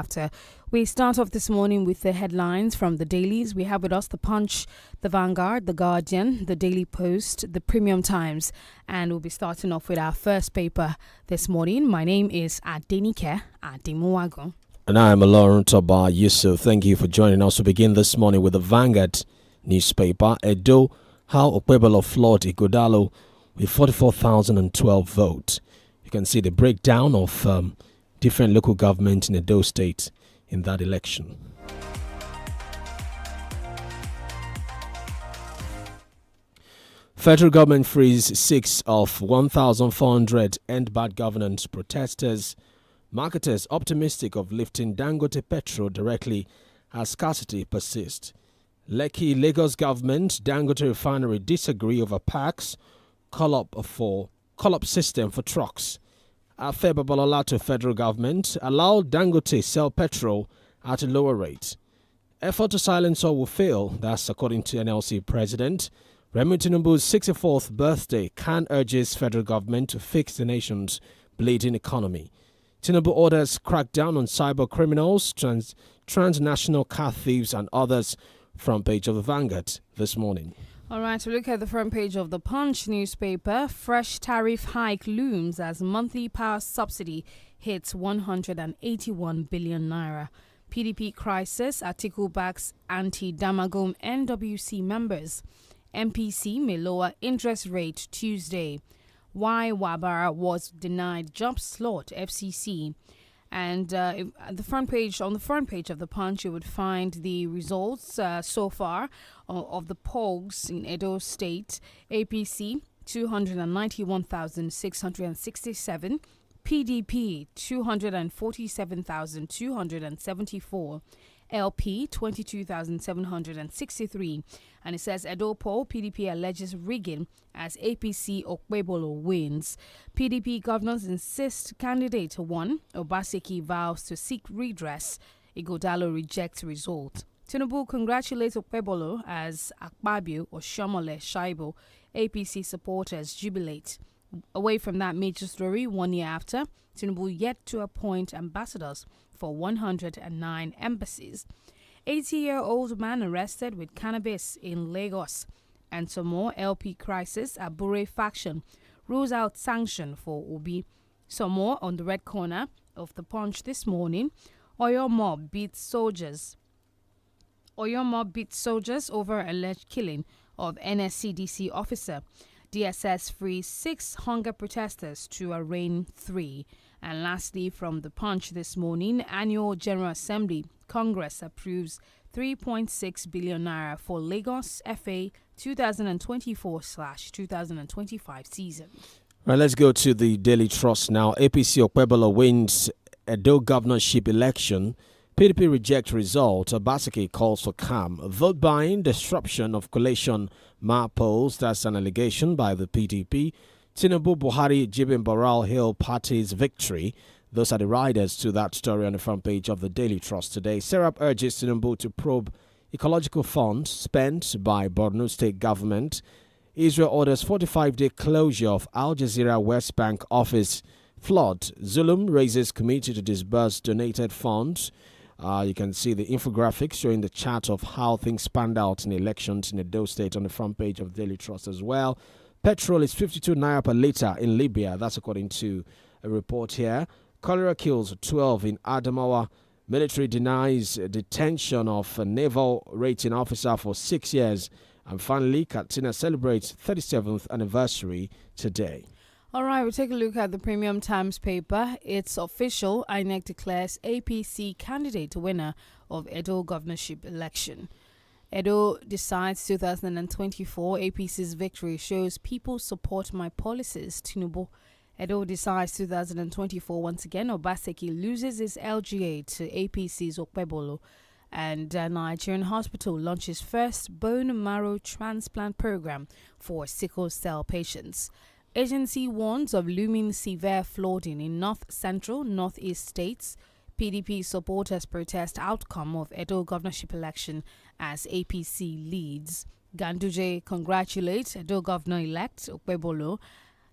after. We start off this morning with the headlines from the dailies. We have with us the Punch, the Vanguard, the Guardian, the Daily Post, the Premium Times, and we'll be starting off with our first paper this morning. My name is DENIKE Ademuwago. And I am OLORUNTOBA Yusuf. Thank you for joining us. We begin this morning with the Vanguard newspaper. Edo, how 𝐷𝐻𝐻 floored Ighodalo with 44,012 votes. You can see the breakdown of different local governments in Edo State in that election. Federal government frees 6 of 1,400 end bad governance protesters. Marketers optimistic of lifting Dangote petrol directly as scarcity persists. Lekki Lagos government, Dangote refinery disagree over packs, call-up system for trucks. Afe Babalola to federal government, allow Dangote sell petrol at a lower rate. Effort to silence all will fail, that's according to NLC president. Remi Tinubu's 64th birthday, Khan urges federal government to fix the nation's bleeding economy. Tinubu orders crackdown on cyber criminals, transnational car thieves and others. Front page of the Vanguard this morning. All right, to look at the front page of the Punch newspaper, fresh tariff hike looms as monthly power subsidy hits 181 billion naira. PDP crisis, Atiku backs anti-Damagum NWC members. MPC may lower interest rate Tuesday. Why Wabara was denied job slot, FCC. And at the front page, on the front page of the Punch, you would find the results so far of the polls in Edo State. APC 291,667, PDP 247,274, LP 22,763. And it says Edo poll, PDP alleges rigging as APC 𝐷𝐻𝐻 wins. PDP governors insist candidate won. 𝐷𝐻𝐻𝐿 vows to seek redress. Ighodalo rejects result. Tinubu congratulates 𝐷𝐻𝐻 as Akpabio or Shomole Shaibu. APC supporters jubilate. Away from that major story, 1 year after, Tinubu yet to appoint ambassadors for 109 embassies. 80-year-old man arrested with cannabis in Lagos. And some more LP crisis. Abure faction rules out sanction for Obi. Some more on the red corner of the Punch this morning. Oyo mob beats soldiers. Oyo mob beats soldiers over alleged killing of NSCDC officer. DSS frees 6 hunger protesters to arraign 3. And lastly, from the Punch this morning, Annual General Assembly, Congress approves 3.6 billion naira for Lagos FA 2024/2025 season. Right, let's go to the Daily Trust now. APC 𝐷𝐻𝐻 wins Edo governorship election. PDP reject result. 𝐷𝐻𝐻𝐿 calls for calm. Vote buying, disruption of collation polls. That's an allegation by the PDP. Tinubu, Buhari, Jibin Baral hail party's victory. Those are the riders to that story on the front page of the Daily Trust today. Serap urges Tinubu to probe ecological funds spent by Borno State government. Israel orders 45-day closure of Al Jazeera West Bank office. Flood. Zulum raises committee to disburse donated funds. You can see the infographics showing the chart of how things panned out in elections in Edo State on the front page of Daily Trust as well. Petrol is 52 naira per litre in Libya. That's according to a report here. Cholera kills 12 in Adamawa. Military denies detention of a naval rating officer for 6 years. And finally, Katsina celebrates 37th anniversary today. All right, we'll take a look at the Premium Times paper. It's official. INEC declares APC candidate winner of Edo governorship election. Edo decides 2024. APC's victory shows people support my policies. Tinubu. Edo decides 2024 once again. 𝐷𝐻𝐻𝐿 loses his LGA to APC's 𝐷𝐻𝐻𝐿. And Nigerian hospital launches first bone marrow transplant program for sickle cell patients. Agency warns of looming severe flooding in north-central, northeast states. PDP supporters protest outcome of Edo governorship election as APC leads. Ganduje congratulates Edo governor-elect 𝐷𝐻𝐻𝐿.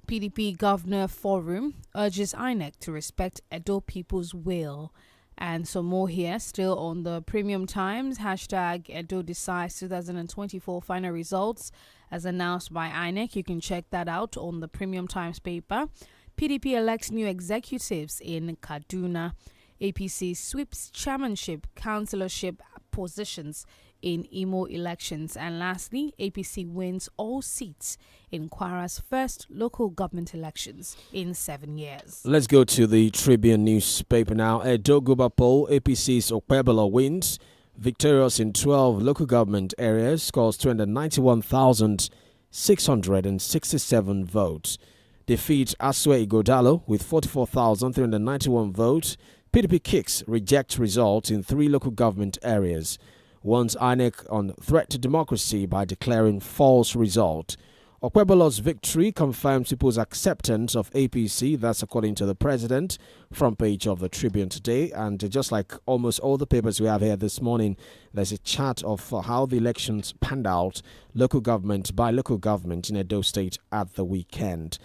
PDP Governor Forum urges INEC to respect Edo people's will. And some more here, still on the Premium Times. Hashtag Edo decides 2024 final results as announced by INEC. You can check that out on the Premium Times paper. PDP elects new executives in Kaduna. APC sweeps chairmanship, councillorship positions in Imo elections. And lastly, APC wins all seats in Kwara's first local government elections in 7 years. Let's go to the Tribune newspaper now. Edo Guba poll, APC's 𝐂𝐒𝐒 wins. Victorious in 12 local government areas, scores 291,667 votes. Defeat Asue Igodalo with 44,391 votes. PDP kicks reject results in 3 local government areas. Warns INEC on threat to democracy by declaring false result. 𝐂𝐒𝐒's victory confirms people's acceptance of APC. That's according to the president. Front page of the Tribune today. And just like almost all the papers we have here this morning, there's a chart of how the elections panned out, local government by local government in Edo State at the weekend.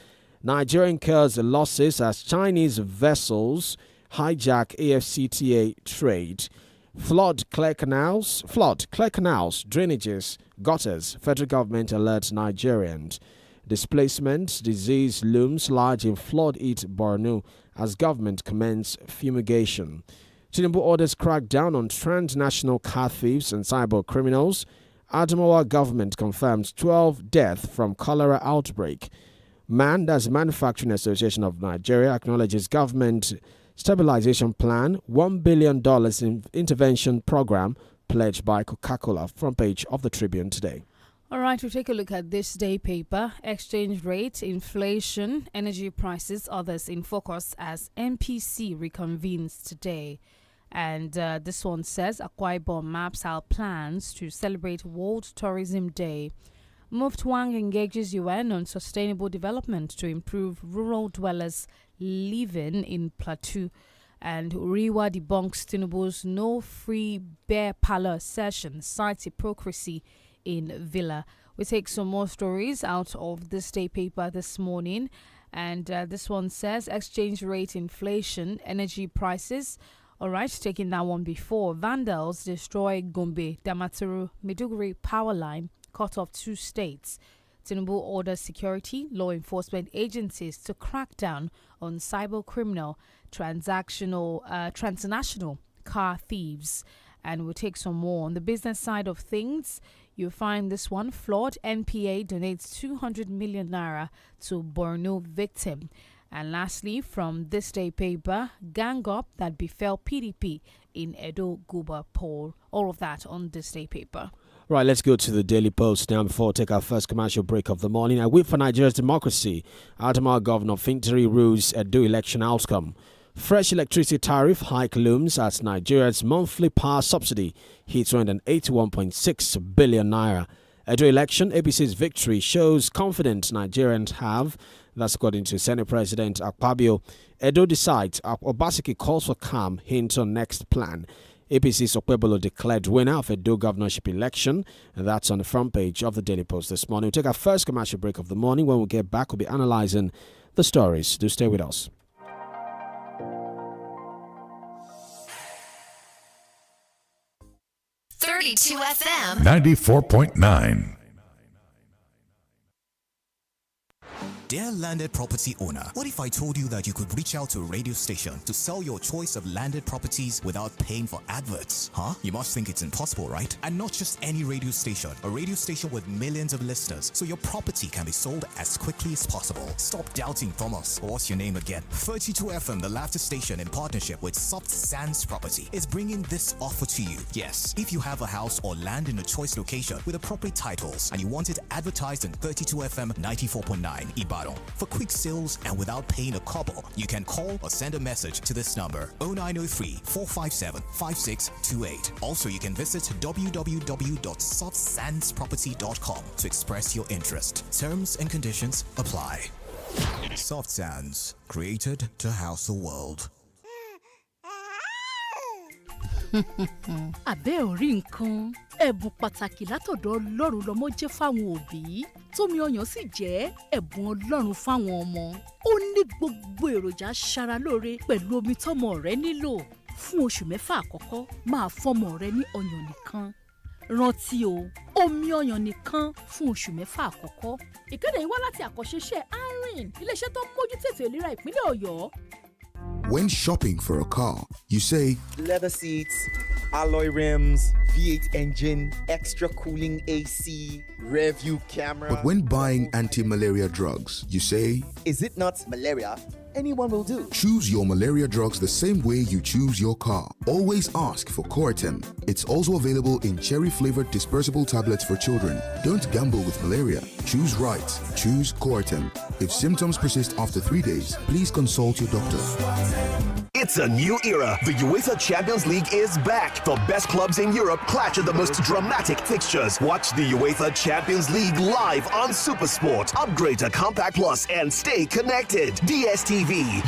Nigeria incurs losses as Chinese vessels hijack AFCTA trade. Flood clear canals, drainages, gutters. Federal government alerts Nigerians. Displacement, disease looms large in flood-hit Borno as government commences fumigation. Tinubu orders crackdown on transnational car thieves and cyber criminals. Adamawa government confirms 12 deaths from cholera outbreak. that's Manufacturing Association of Nigeria, acknowledges government stabilization plan, $1 billion in intervention program pledged by Coca-Cola. Front page of the Tribune today. All right, we'll take a look at this day paper. Exchange rate, inflation, energy prices, others in focus as MPC reconvenes today. And this one says 𝐂𝐒𝐒 maps out plans to celebrate World Tourism Day. Muftwang engages UN on sustainable development to improve rural dwellers living in Plateau. And Uriwa debunks Tinubu's no free bear parlor session, cites hypocrisy in Villa. We take some more stories out of this day paper this morning. And this one says exchange rate, inflation, energy prices. All right, taking that one before. Vandals destroy Gombe, Damaturu, Maiduguri power line, cut off 2 states. Tinubu orders security, law enforcement agencies to crack down on cyber criminal, transnational car thieves. And we'll take some more. On the business side of things, you'll find this one. Flawed NPA donates 200 million naira to Borno victim. And lastly, from this day paper, gang up that befell PDP in Edo Guba poll. All of that on this day paper. Right, let's go to the Daily Post now before we take our first commercial break of the morning. I wait for Nigeria's democracy. Adamawa Governor Fintiri rules Edo election outcome. Fresh electricity tariff hike looms as Nigeria's monthly power subsidy hits 181.6 billion naira. Edo election, APC's victory shows confidence Nigerians have. That's according to Senate President Akpabio. Edo decides, Obaseki calls for calm, hints on next plan. APC's 𝐂𝐒𝐒 declared winner of Edo governorship election, and that's on the front page of the Daily Post this morning. We'll take our first commercial break of the morning. When we get back, we'll be analyzing the stories. Do stay with us. 𝐵32 FM 94.9. Dear landed property owner, what if I told you that you could reach out to a radio station to sell your choice of landed properties without paying for adverts? Huh? You must think it's impossible, right? And not just any radio station, a radio station with millions of listeners, so your property can be sold as quickly as possible. Stop doubting from us. What's your name again? 32 FM, the laughter station in partnership with Soft Sands Property, is bringing this offer to you. Yes, if you have a house or land in a choice location with appropriate titles and you want it advertised in 32 FM 94.9 Ibadan, for quick sales and without paying a cobble, you can call or send a message to this number 0903-457-5628. Also, you can visit www.softsandsproperty.com to express your interest. Terms and conditions apply. Soft Sands, created to house the world. Àbẹ́ orí nǹkan ẹ̀bùn pàtàkì látọ̀dọ̀ Ọlọ́run lọ́mọ jẹ́ fáwọn òbí tómi ọyàn sì jẹ́ ẹ̀bùn Ọlọ́run fáwọn ọmọ. Ó ní gbogbo èròjà aṣaralóore pẹ̀lú omi tọ́mọ rẹ nílò fún oṣù mẹ́fà àkọ́kọ́ máa fọ́mọ rẹ ní ọyàn nìkan. Rántí o, omi ọyàn nìkan fún oṣù mẹ́fà àkọ́kọ́. Ìkéde yìí wá láti àkọ́ṣeṣẹ́ INT'L, iléeṣẹ́ tó ń mójútó ètò ìlera ìpínlẹ̀ Ọ̀yọ́. When shopping for a car, you say leather seats, alloy rims, V8 engine, extra cooling AC, rear view camera. But when buying anti-malaria drugs, you say, is it not malaria? Anyone will do. Choose your malaria drugs the same way you choose your car. Always ask for Coartem. It's also available in cherry-flavored dispersible tablets for children. Don't gamble with malaria. Choose right. Choose Coartem. If symptoms persist after 3 days, please consult your doctor. It's a new era. The UEFA Champions League is back. The best clubs in Europe clash in the most dramatic fixtures. Watch the UEFA Champions League live on SuperSport. Upgrade to Compact Plus and stay connected. DSTV,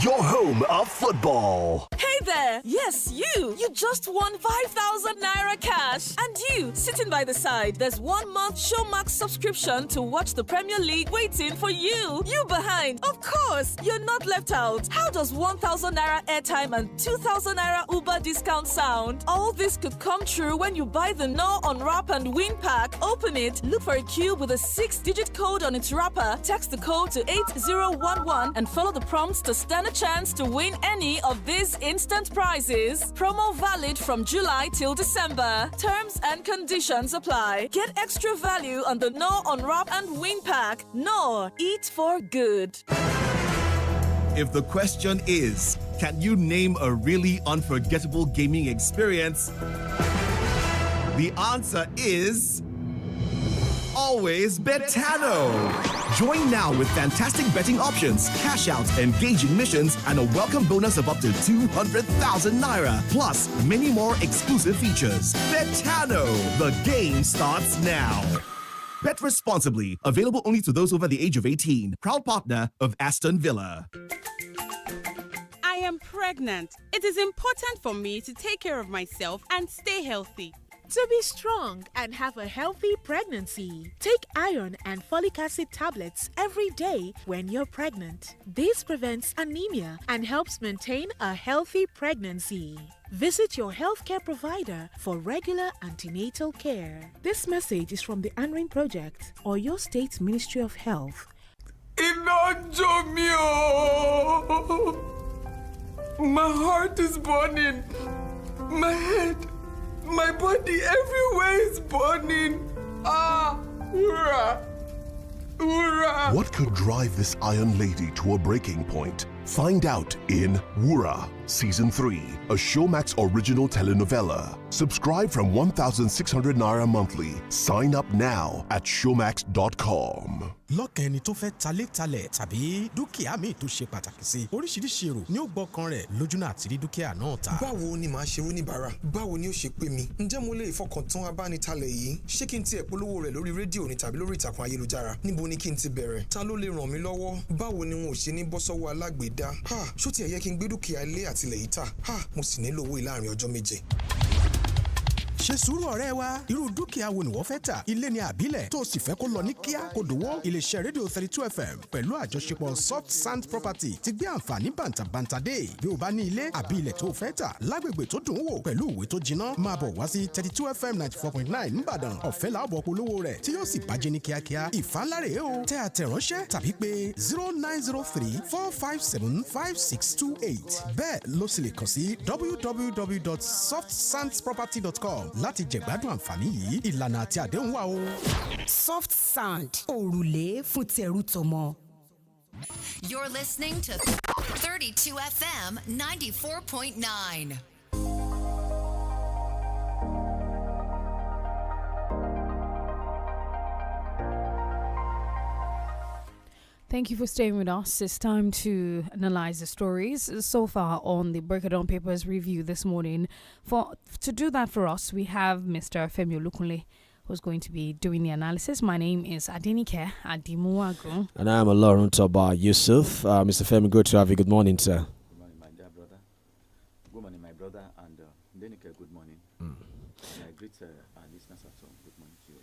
your home of football. Hey there! Yes, you! You just won 5,000 Naira cash. And you, sitting by the side, there's 1 month Showmax subscription to watch the Premier League waiting for you. You behind. Of course, you're not left out. How does 1,000 Naira airtime and 2,000 Naira Uber discount sound? All this could come true when you buy the No Unwrap and Win pack. Open it, look for a cube with a 6-digit code on its wrapper, text the code to 8011 and follow the prompts to stand a chance to win any of these instant prizes. Promo valid from July till December. Terms and conditions apply. Get extra value on the No Unwrap and Win pack. No, eat for good. If the question is, can you name a really unforgettable gaming experience? The answer is always Betano. Join now with fantastic betting options, cash out, engaging missions, and a welcome bonus of up to 200,000 Naira, plus many more exclusive features. Betano, the game starts now. Bet responsibly. Available only to those over the age of 18. Proud partner of Aston Villa. I am pregnant. It is important for me to take care of myself and stay healthy. To be strong and have a healthy pregnancy, take iron and folic acid tablets every day when you're pregnant. This prevents anemia and helps maintain a healthy pregnancy. Visit your healthcare provider for regular antenatal care. This message is from the Anrin Project or your state's Ministry of Health. My heart is burning. My head, my body, everywhere is burning. What could drive this iron lady to a breaking point? Find out in Wura, Season 3, a Showmax original telenovela. Subscribe from 1,600 Naira monthly. Sign up now at showmax.com. lọ́kàn ẹni tó fẹ́ talé-talẹ̀ tàbí dúkìá míì tó ṣe pàtàkì sí oríṣiríṣi èrò ni ó gbọ́kàn rẹ̀ lójúnà àti rí dúkìá náà ta. báwo ni màá ṣe oníbàárà báwo ni ó ṣe pè mí ǹjẹ́ mo lè fọkàn tán abánitalẹ̀ yìí ṣé kí n tiẹ̀ polówó rẹ̀ lórí rédíò ni tàbí lórí ìtàkùn ayélujára níbo ni kí n ti bẹ̀rẹ̀ ta ló lè ràn mí lọ́wọ́ báwo ni n ò ṣe ní bọ́ sọ́wọ́ alágbèédá ṣó tiẹ̀ yẹ kí n gbé dúkìá ilé àtilẹ̀ yìí tà mo sì nílò owó láàrin ọjọ́ méje. ṣe sùúrù ọ̀rẹ́ wa irú dúkìá wo ni wọ́n fẹ́ tà ilé ni àbílẹ̀ tó sì fẹ́ kó lọ ní kíá kó dòwó iléeṣẹ́ rédíò 32 FM pẹ̀lú àjọṣepọ̀ Soft Sand Property ti gbé àǹfààní bàǹtàbàǹtà dé bí o bá ní ilé àbí ilẹ̀ tó fẹ́ tà lágbègbè tó dùn wò pẹ̀lú ìwé tó jiná máa bọ̀ wá sí 32 FM 94.9 nìbàdàn ọ̀fẹ́ làbọ̀ polówó rẹ̀ tí yóò sì bàjẹ́ ní kíákíá ìfànláre o tẹ àtẹ̀ránṣẹ́ tàbí pé 0903-457-5628 bẹ́ẹ̀ ló sì lè kàn sí www.softsandsproperty.com láti jẹ̀gbádùn àǹfààní yìí ìlànà àti àdéhùn wà o. Soft Sand òrùlé fún tẹrú tọmọ. You're listening to 32 FM 94.9. Thank you for staying with us. It's time to analyze the stories so far on the Break It Down Papers review this morning. To do that for us, we have Mr. Femi Olukunle, who's going to be doing the analysis. My name is DENIKE Adimuwagu. And I'm OLORUNTOBA Yusuf. Mr. Femi, good to have you. Good morning, sir. Good morning, my dear brother. Good morning, my brother. And DENIKE, good morning. And I greet our listeners at home. Good morning to you.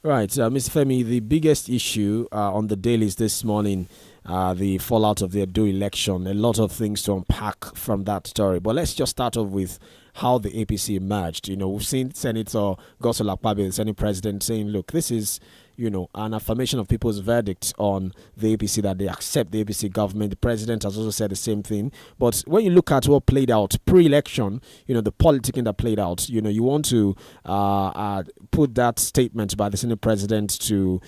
Right, Mr. Femi, the biggest issue on the dailies this morning, the fallout of the Edo election, a lot of things to unpack from that story. But let's just start off with how the APC emerged. We've seen Senator Godswill Akpabio, the Senate President, saying, look, this is an affirmation of people's verdict on the APC, that they accept the APC government. The president has also said the same thing. But when you look at what played out pre-election, the politicking that played out, you want to put that statement by the Senate president to,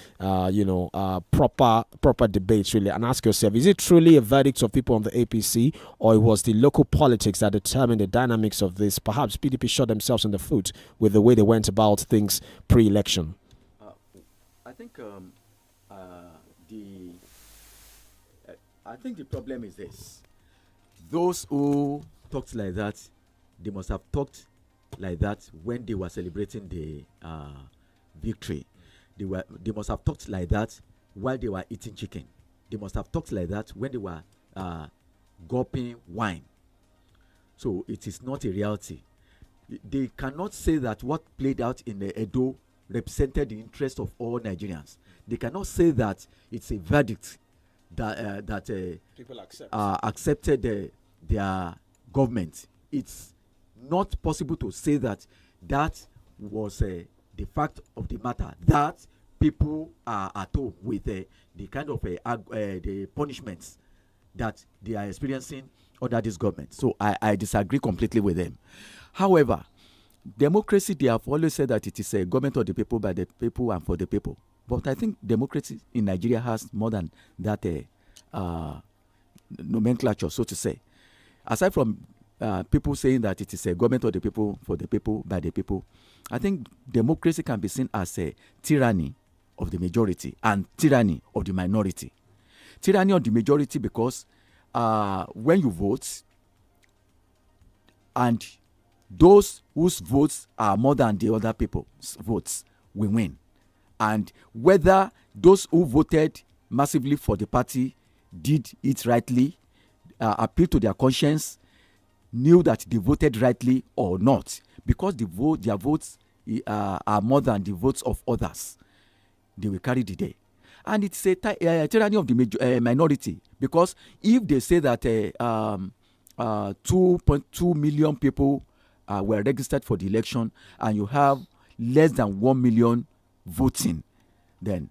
proper debates, really, and ask yourself, is it truly a verdict of people on the APC, or it was the local politics that determined the dynamics of this? Perhaps PDP shot themselves in the foot with the way they went about things pre-election. I think the problem is this: those who talked like that, they must have talked like that when they were celebrating the victory. They must have talked like that while they were eating chicken. They must have talked like that when they were gulping wine. So it is not a reality. They cannot say that what played out in the Edo represented the interest of all Nigerians. They cannot say that it's a verdict that people accepted their government. It's not possible to say that was the fact of the matter, that people are at home with the kind of the punishments that they are experiencing under this government. So I disagree completely with them. However, democracy, they have always said that it is a government of the people, by the people, and for the people. But I think democracy in Nigeria has more than that nomenclature, so to say. Aside from people saying that it is a government of the people, for the people, by the people, I think democracy can be seen as a tyranny of the majority and tyranny of the minority. Tyranny of the majority because when you vote, and those whose votes are more than the other people's votes will win. And whether those who voted massively for the party did it rightly, appealed to their conscience, knew that they voted rightly or not, because their votes are more than the votes of others, they will carry the day. And it's a tyranny of the minority, because if they say that 2.2 million people were registered for the election, and you have less than 1 million voting, then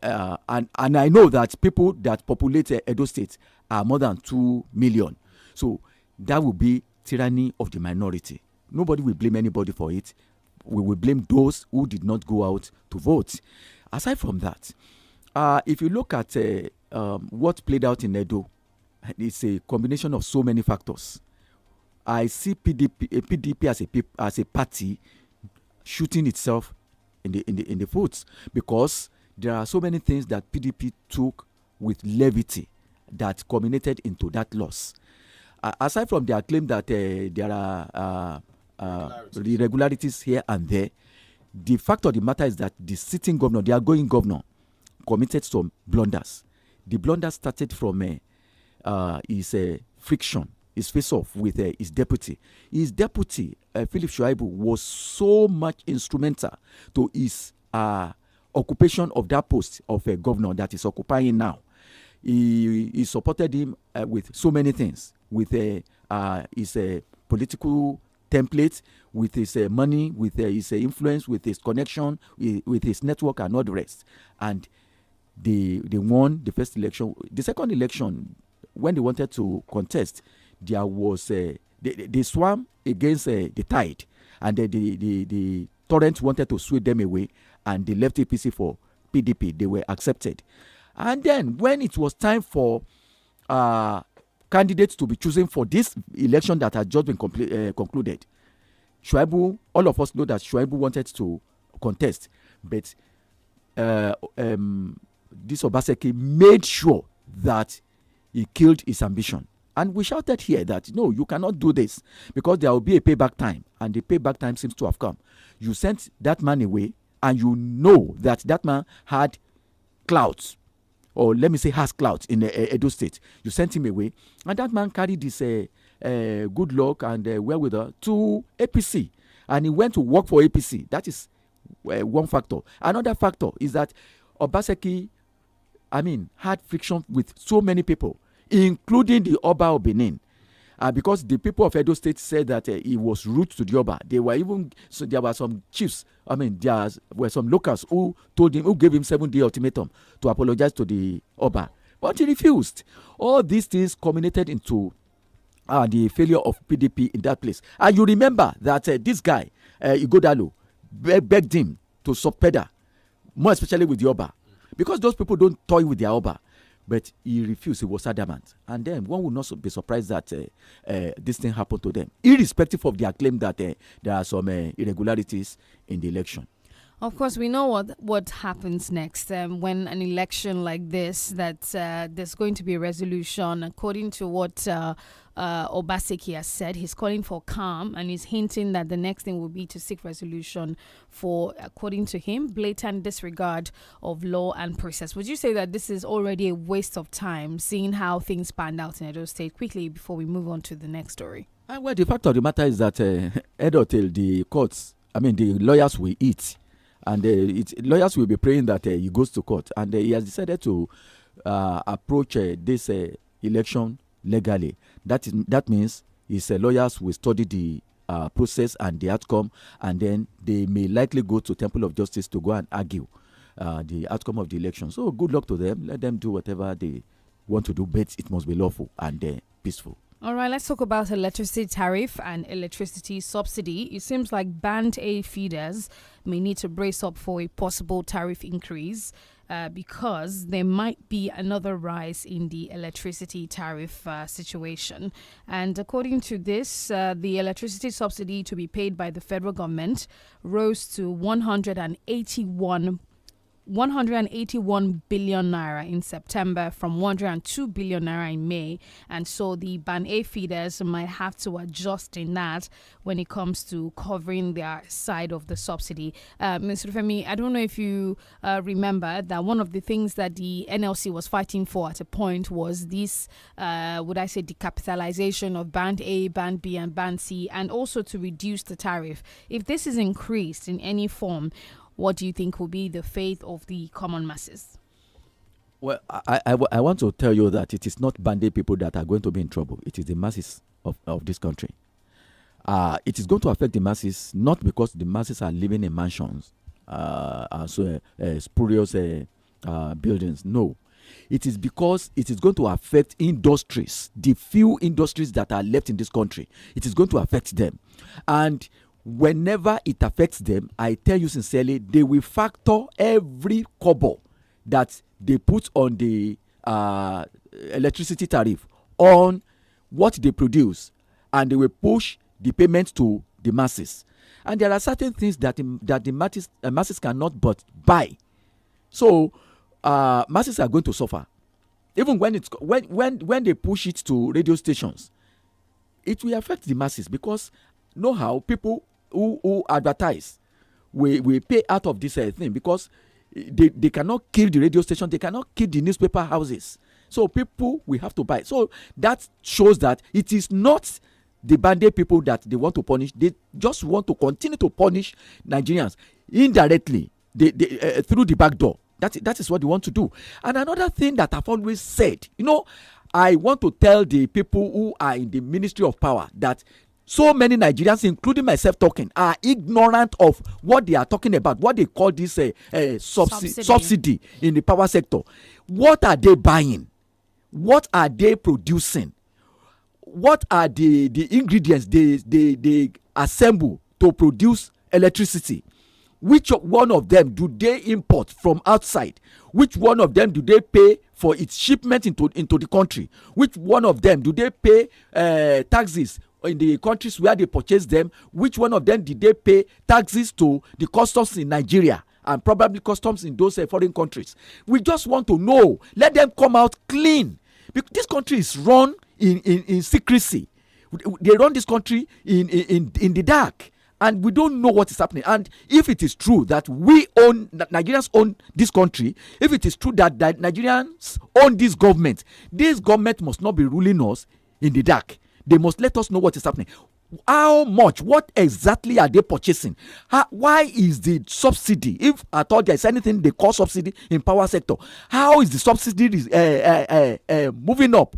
and I know that people that populate Edo State are more than 2 million. So that will be tyranny of the minority. Nobody will blame anybody for it. We will blame those who did not go out to vote. Aside from that, if you look at what played out in Edo, it's a combination of so many factors. I see PDP as a party shooting itself in the foot, because there are so many things that PDP took with levity that culminated into that loss. Aside from their claim that there are irregularities here and there, the fact of the matter is that the sitting governor, the outgoing governor, committed some blunders. The blunders started from his friction, his face-off with his deputy. His deputy, Philip Shuaibu, was so much instrumental to his occupation of that post of a governor that is occupying now. He supported him with so many things, with his political template, with his money, with his influence, with his connection, with his network, and all the rest. And they won the first election. The second election, when they wanted to contest, there was they swam against the tide, and the torrent wanted to sweep them away, and they left APC for PDP. They were accepted. And then when it was time for candidates to be chosen for this election that had just been concluded, Shuaibu, all of us know that Shuaibu wanted to contest, but this Obaseki made sure that he killed his ambition. And we shouted here that, no, you cannot do this, because there will be a payback time, and the payback time seems to have come. You sent that man away, and you know that that man had clouds, or let me say has clouds in the Edo State. You sent him away, and that man carried this good luck and wherewithal to APC, and he went to work for APC. That is one factor. Another factor is that Obaseki, had friction with so many people, including the Oba of Benin. Because the people of Edo State said that he was rude to the Oba. There were some chiefs. There were some locals who gave him 7-day ultimatum to apologize to the Oba, but he refused. All these things culminated into the failure of PDP in that place. And you remember that this guy, Ighodalo, begged him to subpedal, more especially with the Oba, because those people don't toy with their Oba. But he refused. He was adamant. And then one would not be surprised that this thing happened to them, irrespective of their claim that there are some irregularities in the election. Of course, we know what happens next when an election like this, that there's going to be a resolution. According to what Obaseki has said, he's calling for calm, and he's hinting that the next thing will be to seek resolution for, according to him, blatant disregard of law and process. Would you say that this is already a waste of time, seeing how things panned out in Edo State? Quickly, before we move on to the next story. Well, the fact of the matter is that Edo-Tel, the courts, the lawyers will eat. And lawyers will be praying that he goes to court. And he has decided to approach this election legally. That means his lawyers will study the process and the outcome, and then they may likely go to Temple of Justice to go and argue the outcome of the election. So good luck to them. Let them do whatever they want to do, but it must be lawful and peaceful. All right, let's talk about electricity tariff and electricity subsidy. It seems like Band A feeders may need to brace up for a possible tariff increase because there might be another rise in the electricity tariff situation. And according to this, the electricity subsidy to be paid by the federal government rose to 181 billion naira in September from 102 billion naira in May, and so the Band A feeders might have to adjust in that when it comes to covering their side of the subsidy. Mr. Femi, I don't know if you remember that one of the things that the NLC was fighting for at a point was this, decapitalization of Band A, Band B, and Band C, and also to reduce the tariff. If this is increased in any form, what do you think will be the fate of the common masses? Well, I want to tell you that it is not Band A people that are going to be in trouble. It is the masses of this country. It is going to affect the masses, not because the masses are living in mansions, spurious buildings. No. It is because it is going to affect industries, the few industries that are left in this country. It is going to affect them. And whenever it affects them, I tell you sincerely, they will factor every kobo that they put on the electricity tariff on what they produce, and they will push the payment to the masses. And there are certain things that the masses cannot but buy. So masses are going to suffer. Even when they push it to radio stations, it will affect the masses, because know how people who advertise we pay out of this thing, because they cannot kill the radio station, they cannot kill the newspaper houses, so people will have to buy. So that shows that it is not the Band A people that they want to punish. They just want to continue to punish Nigerians indirectly, through the back door. That is what they want to do. And another thing that I've always said, I want to tell the people who are in the Ministry of Power that so many Nigerians, including myself talking, are ignorant of what they are talking about, what they call this subsidy in the power sector. What are they buying? What are they producing? What are the ingredients they assemble to produce electricity? Which one of them do they import from outside? Which one of them do they pay for its shipment into the country? Which one of them do they pay taxes in the countries where they purchase them? Which one of them did they pay taxes to the customs in Nigeria and probably customs in those foreign countries? We just want to know. Let them come out clean. Because this country is run in secrecy. They run this country in the dark, and we don't know what is happening. And if it is true that Nigerians own this country, if it is true that Nigerians own this government must not be ruling us in the dark. They must let us know what is happening. How much? What exactly are they purchasing? Why is the subsidy, if at all there is anything they call subsidy in power sector, how is the subsidy moving up?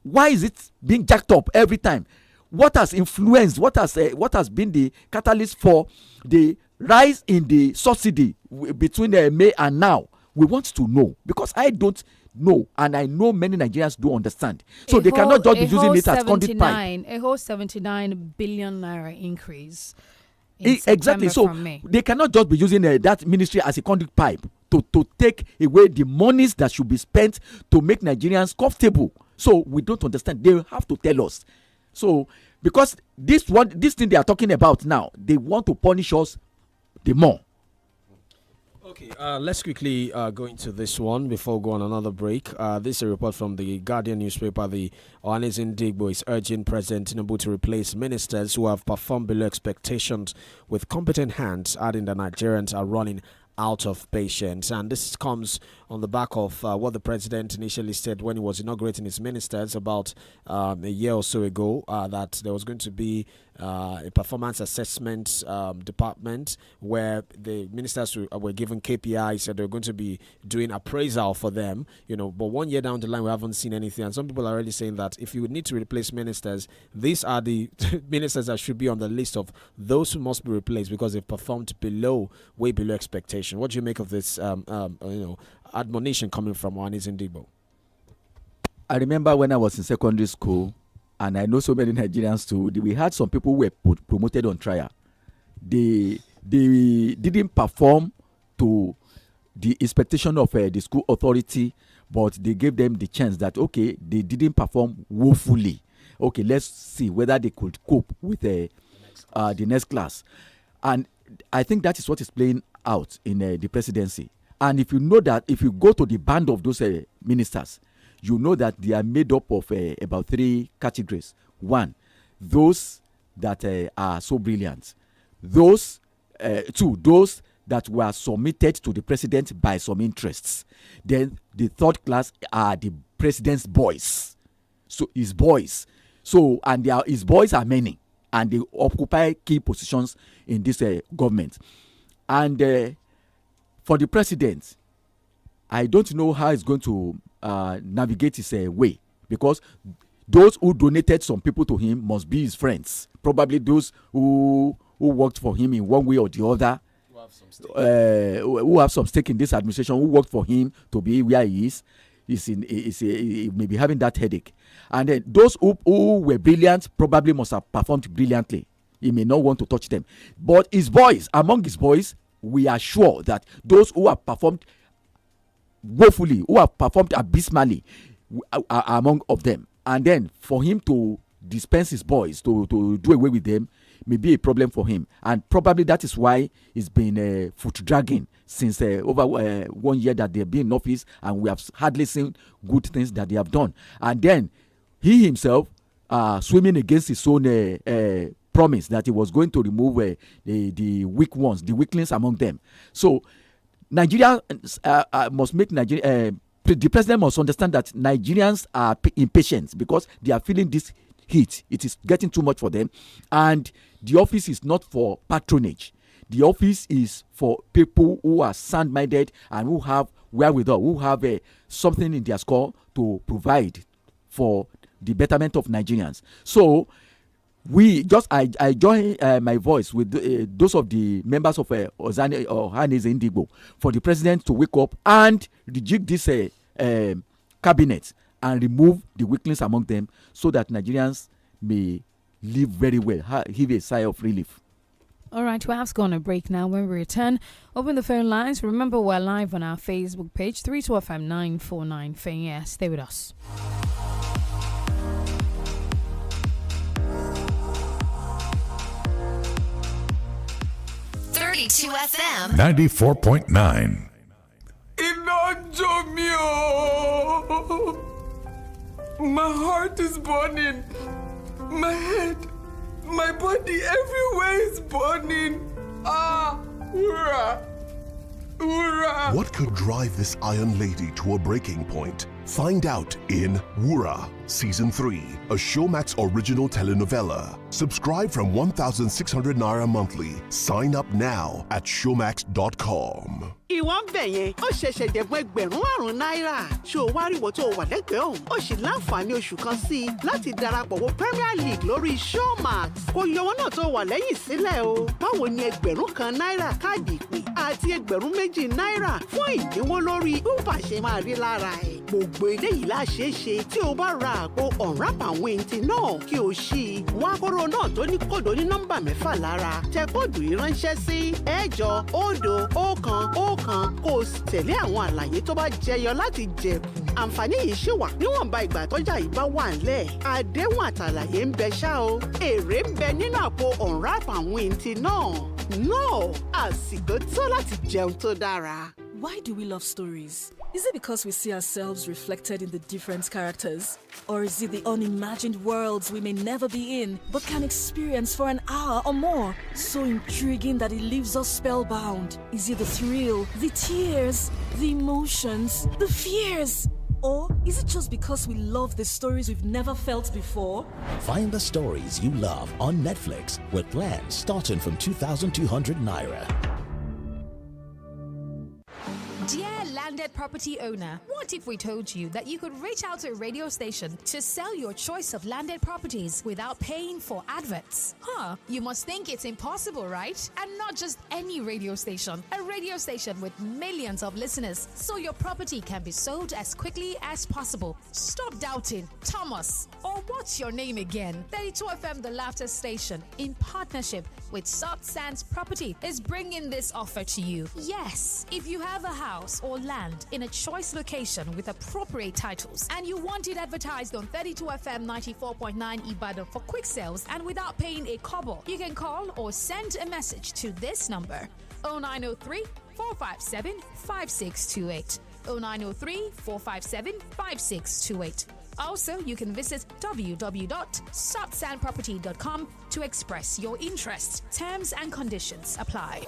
Why is it being jacked up every time? What has influenced? What has been the catalyst for the rise in the subsidy between May and now? We want to know, because I don't know, and I know many Nigerians don't understand. So they cannot just be using it as conduit pipe. A whole 79 billion naira increase. Exactly. So they cannot just be using that ministry as a conduit pipe to take away the monies that should be spent to make Nigerians comfortable. So we don't understand. They have to tell us. So because this thing they are talking about now, they want to punish us the more. Okay, let's quickly go into this one before we go on another break. This is a report from the Guardian newspaper. The 𝐂𝐻𝐻𝐷 is urging President Tinubu to replace ministers who have performed below expectations with competent hands, adding that Nigerians are running out of patience. And this comes on the back of what the president initially said when he was inaugurating his ministers about a year or so ago, that there was going to be a performance assessment department where the ministers were given KPIs, so they were going to be doing appraisal for them, but 1 year down the line we haven't seen anything. And some people are already saying that if you would need to replace ministers, these are the ministers that should be on the list of those who must be replaced because they've performed way below expectation. What do you make of this admonition coming from 𝐂𝐻𝐻𝐷? I remember when I was in secondary school, and I know so many Nigerians too, we had some people who were promoted on trial. They didn't perform to the expectation of the school authority, but they gave them the chance that, okay, they didn't perform woefully. Okay, let's see whether they could cope with the next class. And I think that is what is playing out in the presidency. And if you know that, if you go to the band of those ministers, you know that they are made up of about 3 categories. 1, those that are so brilliant. 2, those that were submitted to the president by some interests. Then the 3rd class are the president's boys. So his boys. So, and his boys are many, and they occupy key positions in this government. And for the president, I don't know how he's going to navigate his way, because those who donated some people to him must be his friends. Probably those who worked for him in one way or the other, who have some stake in this administration, who worked for him to be where he is. He may be having that headache. And then those who were brilliant probably must have performed brilliantly. He may not want to touch them. But his boys, among his boys, we are sure that those who have performed woefully, who have performed abysmally, are among of them. And then for him to dispense his boys, to do away with them, may be a problem for him. And probably that is why he's been foot dragging since over 1 year that they've been in office, and we have hardly seen good things that they have done. And then he himself swimming against his own promise that he was going to remove the weak ones, the weaklings among them. So Nigeria must make Nigeria. The president must understand that Nigerians are impatient because they are feeling this heat. It is getting too much for them, and the office is not for patronage. The office is for people who are sound-minded and who have wherewithal, who have something in their score to provide for the betterment of Nigerians. So I join my voice with those of the members of 𝐂𝐻𝐻𝐷 for the president to wake up and reject this cabinet and remove the weaklings among them, so that Nigerians may live very well, heave a sigh of relief. All right, we'll have to go on a break now. When we return, open the phone lines. Remember, we're live on our Facebook page, 32FM 949. Yeah, stay with us. FM 94.9. My heart is burning. My head, my body, everywhere is burning. Ura. What could drive this iron lady to a breaking point? Find out in Wura Season 3, a Showmax original telenovela. Subscribe from 1,600 Naira monthly. Sign up now at showmax.com. Ìwọ̀n bẹ̀ yẹn ó ṣẹ̀ṣẹ̀ jẹ̀bọ́ ẹgbẹ̀rún márùn-ún náírà ṣé o wá rí ìwọ tó wà lẹ́gbẹ̀ẹ́ ọ̀hún ó sì láǹfààní oṣù kan sí i láti darapọ̀ wọ Premier League lórí Showmax kò yọ owó náà tó wà lẹ́yìn sílẹ̀ o báwo ni ẹgbẹ̀rún kan náírà káàdì ìpè àti ẹgbẹ̀rún méjì náírà fún ìdínwó lórí Uber ṣe máa rí lára ẹ̀ gbogbo eléyìí la ṣe é ṣe tí o bá ra àpò ọ̀nrápàwọ̀ ẹ̀ǹtì náà kí o ṣí i wá kóró náà tó ní kóòdù ní nọ́mbà mẹ́fà lára tẹ kóòdù yìí ránṣẹ́ sí 8-1-1 kó o sì tẹ̀lé àwọn àlàyé tó bá jẹyọ láti jẹ̀bù. Àǹfààní yìí ṣì wà níwọ̀nba ìgbà tọ́jà yìí bá wà ńlẹ̀. Àdéhùn àtàlàyé ń bẹ ṣá o. Èrè ń bẹ nínú àpò unwrap àwọn ẹ̀ǹtì náà. No, àsìkò tó láti jẹun tó dára. Why do we love stories? Is it because we see ourselves reflected in the different characters? Or is it the unimagined worlds we may never be in, but can experience for an hour or more? So intriguing that it leaves us spellbound. Is it the thrill, the tears, the emotions, the fears? Or is it just because we love the stories we've never felt before? Find the stories you love on Netflix with plans starting from 2,200 Naira. Dear landed property owner, what if we told you that you could reach out to a radio station to sell your choice of landed properties without paying for adverts? You must think it's impossible, right? And not just any radio station, a radio station with millions of listeners, so your property can be sold as quickly as possible. Stop doubting. Thomas, or what's your name again? 32FM The Laughter Station, in partnership with Soft Sands Property, is bringing this offer to you. Yes, if you have a house or land in a choice location with appropriate titles and you want it advertised on 32FM 94.9 Ibadan for quick sales and without paying a kobo, you can call or send a message to this number: 0903 457 5628. 0903 457 5628. Also, you can visit www.softsandproperty.com to express your interest. Terms and conditions apply.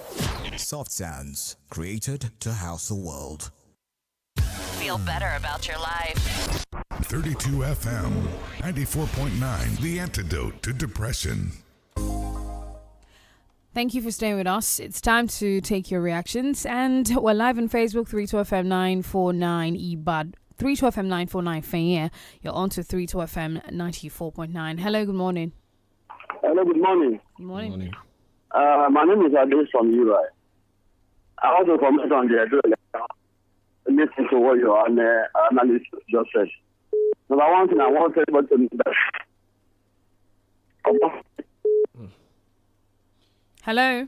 Soft Sands, created to house the world. Feel better about your life. 32 FM, 94.9, the antidote to depression. Thank you for staying with us. It's time to take your reactions, and we're live on Facebook, 32FM 949 EBAD. 32FM 949 Fayette. You're on to 32FM 94.9. Hello, good morning. Hello, good morning. Good morning. My name is Ade from UI. I want to comment on the listen to what your analyst just said. Number one thing I want everybody to know that. Hello.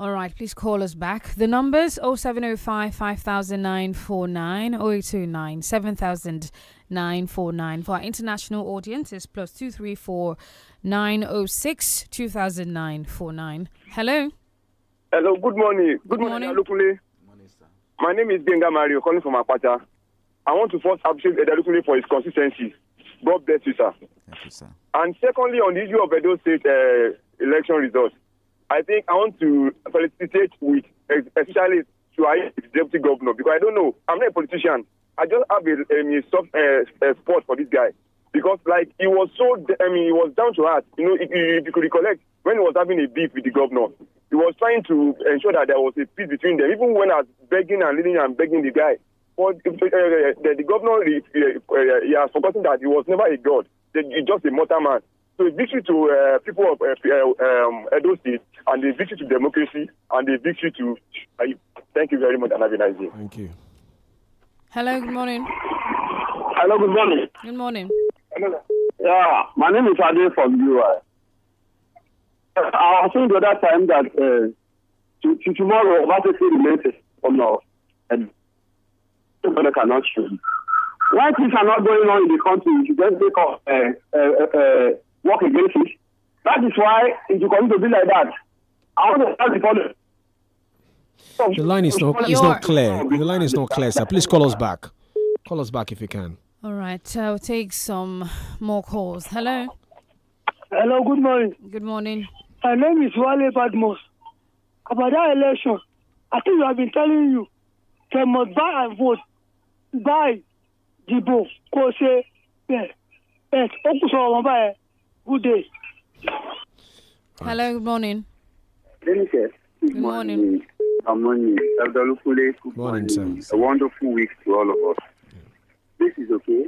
All right, please call us back. The numbers 0705 5949 0829 7949. For our international audience, it's +234 906 200949. Hello. Hello, good morning. Good morning. Alukule. My name is Benga Mario, calling from Akpata. I want to first appreciate Alukule for his consistency. God bless you, sir. Thank you, sir. And secondly, on the issue of Edo State election results, I think I want to felicitate with, especially Shuai, the deputy governor, because I don't know, I'm not a politician. I just have a soft spot for this guy. Because, like, he was so, he was down to earth. You know, if you could recollect, when he was having a beef with the governor, he was trying to ensure that there was a peace between them. Even when I was begging and leading and begging the guy, but the governor, he has forgotten that he was never a god. He's just a mortal man. So a victory to people of Edo State, and a victory to democracy, and a victory to... Thank you very much, and have a nice day. Thank you. Hello, good morning. Hello, good morning. Good morning. Yeah, my name is Ade from UI. I was saying the other time that tomorrow, what is related or no, and somebody cannot choose. Why things are not going on in the country, you should just make up work against it. That is why it is going to be like that. I want to start before the line is not clear. The line is not clear, sir. Please call us back. Call us back if you can. All right, I'll take some more calls. Hello. Hello, good morning. Good morning. My name is Wale Badmos. About that election, I think we have been telling you they must buy and vote. báyìí dìbò kó ṣe bẹ́ẹ̀ ó kù sọ̀rọ̀ wọn báyìí. Good day. Hello, good morning. DENIKE, good morning. Good morning. Good morning, sir. A wonderful week to all of us. This is okay.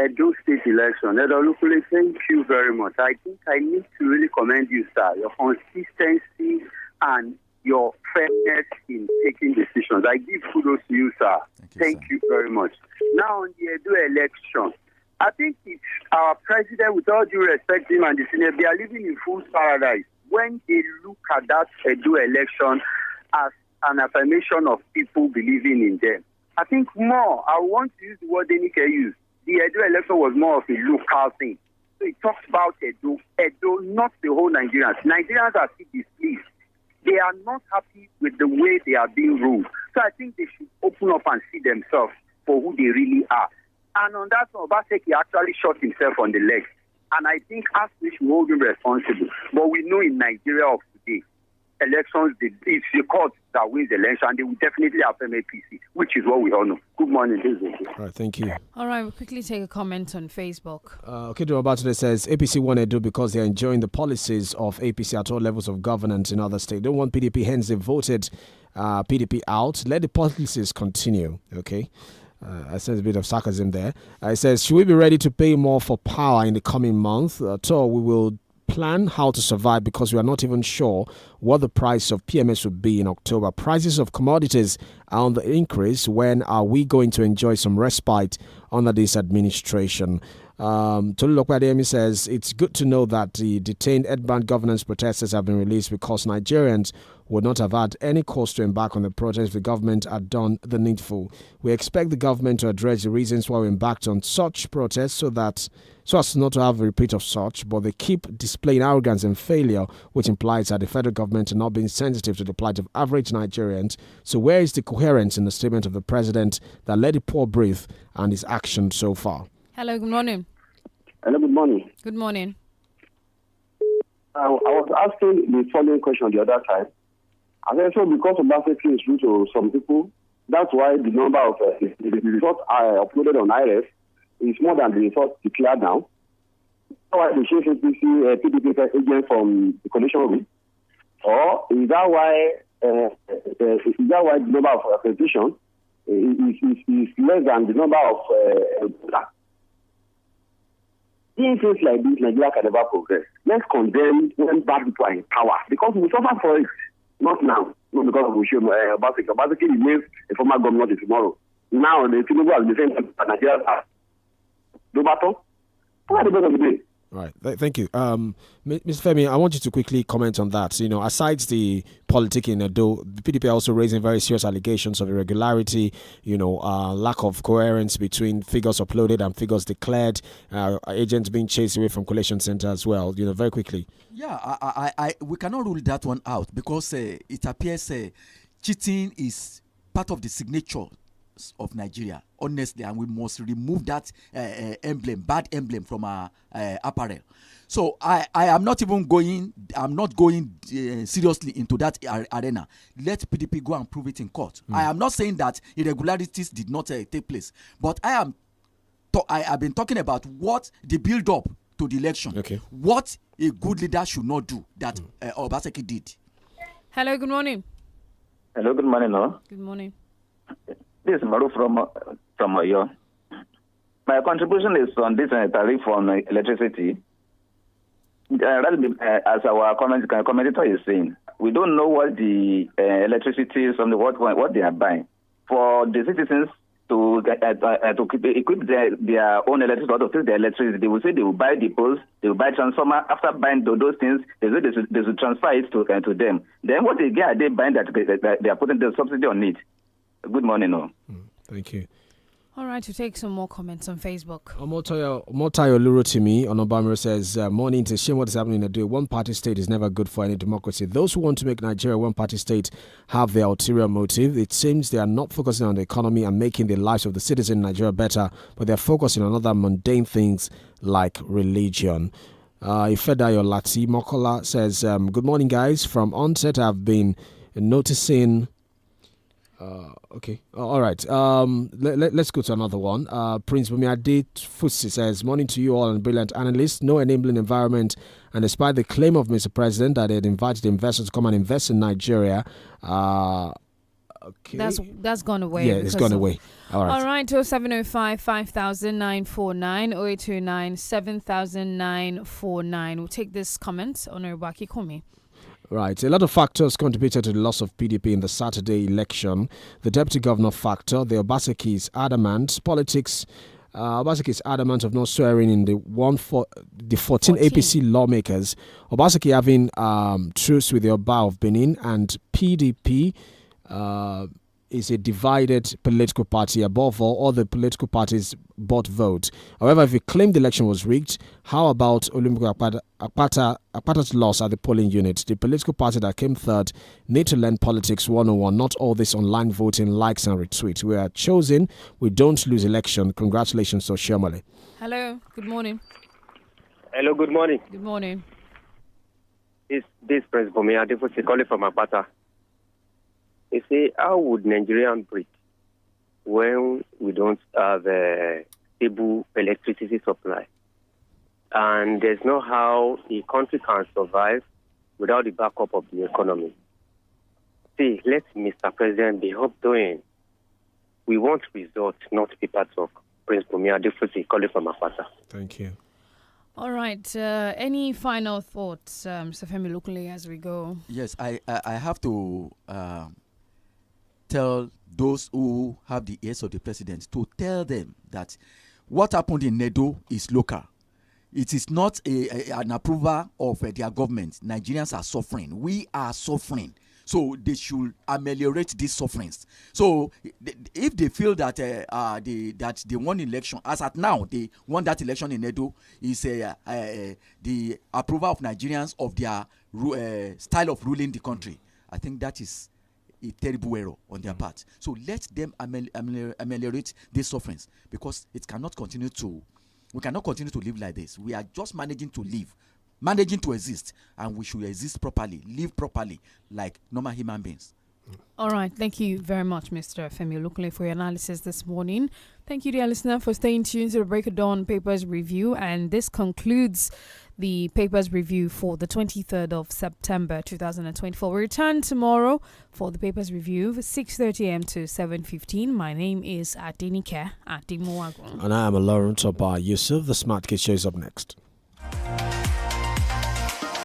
Edo State election. Edolukule, thank you very much. I think I need to really commend you, sir. Your consistency and your fairness in taking decisions. I give kudos to you, sir. Thank you very much. Now on the Edo election, I think it's our president, with all due respect to him and the Senate, they are living in fool's paradise when they look at that Edo election as an affirmation of people believing in them. I think more, I want to use the word DENIKE used. The Edo election was more of a local thing. So it talks about Edo, not the whole Nigerians. Nigerians are still displeased. They are not happy with the way they are being ruled. So I think they should open up and see themselves for who they really are. And on that one, Obaseki actually shot himself on the leg. And I think as we should hold him responsible. But we know in Nigeria of today, elections, it's the court that wins the election, and they will definitely affirm APC, which is what we all know. Good morning. All right, thank you. All right, we'll quickly take a comment on Facebook. Okedo Obatode says APC want to do because they're enjoying the policies of APC at all levels of governance in other states. Don't want PDP, hence they voted PDP out. Let the policies continue, okay? I sense a bit of sarcasm there. It says, should we be ready to pay more for power in the coming month? We will plan how to survive because we are not even sure what the price of PMS will be in October. Prices of commodities are on the increase. When are we going to enjoy some respite under this administration? Tolu Lokwademi says, it's good to know that the detained Edband governance protesters have been released because Nigerians would not have had any cause to embark on the protest if the government had done the needful. We expect the government to address the reasons why we embarked on such protests so as not to have a repeat of such, but they keep displaying arrogance and failure, which implies that the federal government are not being sensitive to the plight of average Nigerians. So where is the coherence in the statement of the president that let the poor breathe and his action so far? Hello, good morning. Hello, good morning. Good morning. I was asking the following question the other time. I said, so because of that is due to some people, that's why the number of the results uploaded on IRF is more than the results declared now. That's why the chief PDP agent from the coalition room, or is that why the number of petitions is less than the number of Seeing things like this, Nigeria can never progress. Let's condemn when bad people are in power because we suffer for it. Not now, not because of Oshio Obaseki. Obaseki remains a former governor tomorrow. Now the Tinubu has the same that Nigeria has. No matter. What are the best of the day? Right. Thank you. Mr. Femi, I want you to quickly comment on that. You know, aside the politicking in Edo, the PDP are also raising very serious allegations of irregularity, lack of coherence between figures uploaded and figures declared, agents being chased away from collation center as well, very quickly. Yeah, we cannot rule that one out because it appears cheating is part of the signature of Nigeria, honestly, and we must remove that bad emblem from our apparel. So I am not even going. I'm not going seriously into that arena. Let PDP go and prove it in court. I am not saying that irregularities did not take place, but I have been talking about what the build-up to the election. Okay. What a good leader should not do that Obaseki did. Hello, good morning. Hello, good morning. No? Good morning. This is Maru from Oyo. My contribution is on this tariff on electricity. As our commentator is saying, we don't know what the electricity is on what they are buying. For the citizens to equip their own electricity or to fix their electricity, they will say they will buy the poles, they will buy transformer. After buying those things, they should transfer it to them. Then what they get, are they buying that they are putting the subsidy on it? Good morning, no. Thank you. All right, to take some more comments on Facebook. Motayo Lurotimi on Obama says, morning, to shame what is happening in the one-party state is never good for any democracy. Those who want to make Nigeria a one-party state have their ulterior motive. It seems they are not focusing on the economy and making the lives of the citizens in Nigeria better, but they're focusing on other mundane things like religion. Ifedayo Lati Mokola says, good morning, guys. From onset, I've been noticing Okay. All right. Let's go to another one. Prince Bumiade Fusi says, "Morning to you all and brilliant analysts. No enabling environment, and despite the claim of Mr. President that they'd invited investors to come and invest in Nigeria, okay, that's gone away. Yeah, it's gone away. All right. All right. 0705 5949 0829 7949. We'll take this comment on Obaki Komi. Right. A lot of factors contributed to the loss of PDP in the Saturday election. The deputy governor factor, the Obaseki's adamant, politics. Obaseki's adamant of not swearing in the 14 APC lawmakers. Obaseki having truce with the Oba of Benin, and PDP is a divided political party. Above all the political parties bought votes. However, if you claim the election was rigged, how about Olumide Akpata's loss at the polling unit? The political party that came third need to learn politics 101, not all this online voting, likes and retweets. We are chosen. We don't lose election. Congratulations to Shomale. Hello. Good morning. Hello. Good morning. Good morning. This Prince Bumiade Fusi calling from Apata. You say, how would Nigerian breathe when we don't have a stable electricity supply? And there's no how the country can survive without the backup of the economy. See, let Mr. President be up doing. We want results, not paper talk. Prince Bumiade Fusi calling from Apata. Thank you. All right. Any final thoughts, Mr. Femi Locally, as we go? Yes, I have to tell those who have the ears of the president to tell them that what happened in Nedo is local. It is not an approval of their government. Nigerians are suffering. We are suffering. So they should ameliorate these sufferings. So if they feel that that they won election, as at now they won that election in Edo, is the approval of Nigerians of their style of ruling the country. I think that is a terrible error on their part. So let them ameliorate these sufferings, because we cannot continue to live like this. We are just managing to live, managing to exist, and we should exist properly, live properly like normal human beings. All right. Thank you very much, Mr. Femi Olukule, for your analysis this morning. Thank you, dear listener, for staying tuned to the Break of Dawn Papers Review. And this concludes the Papers Review for the 23rd of September 2024. We return tomorrow for the Papers Review, 6:30 a.m. to 7:15. My name is DENIKE Adimowagun. And I am OLORUNTOBA Yusuf. The Smart Kid Show is up next.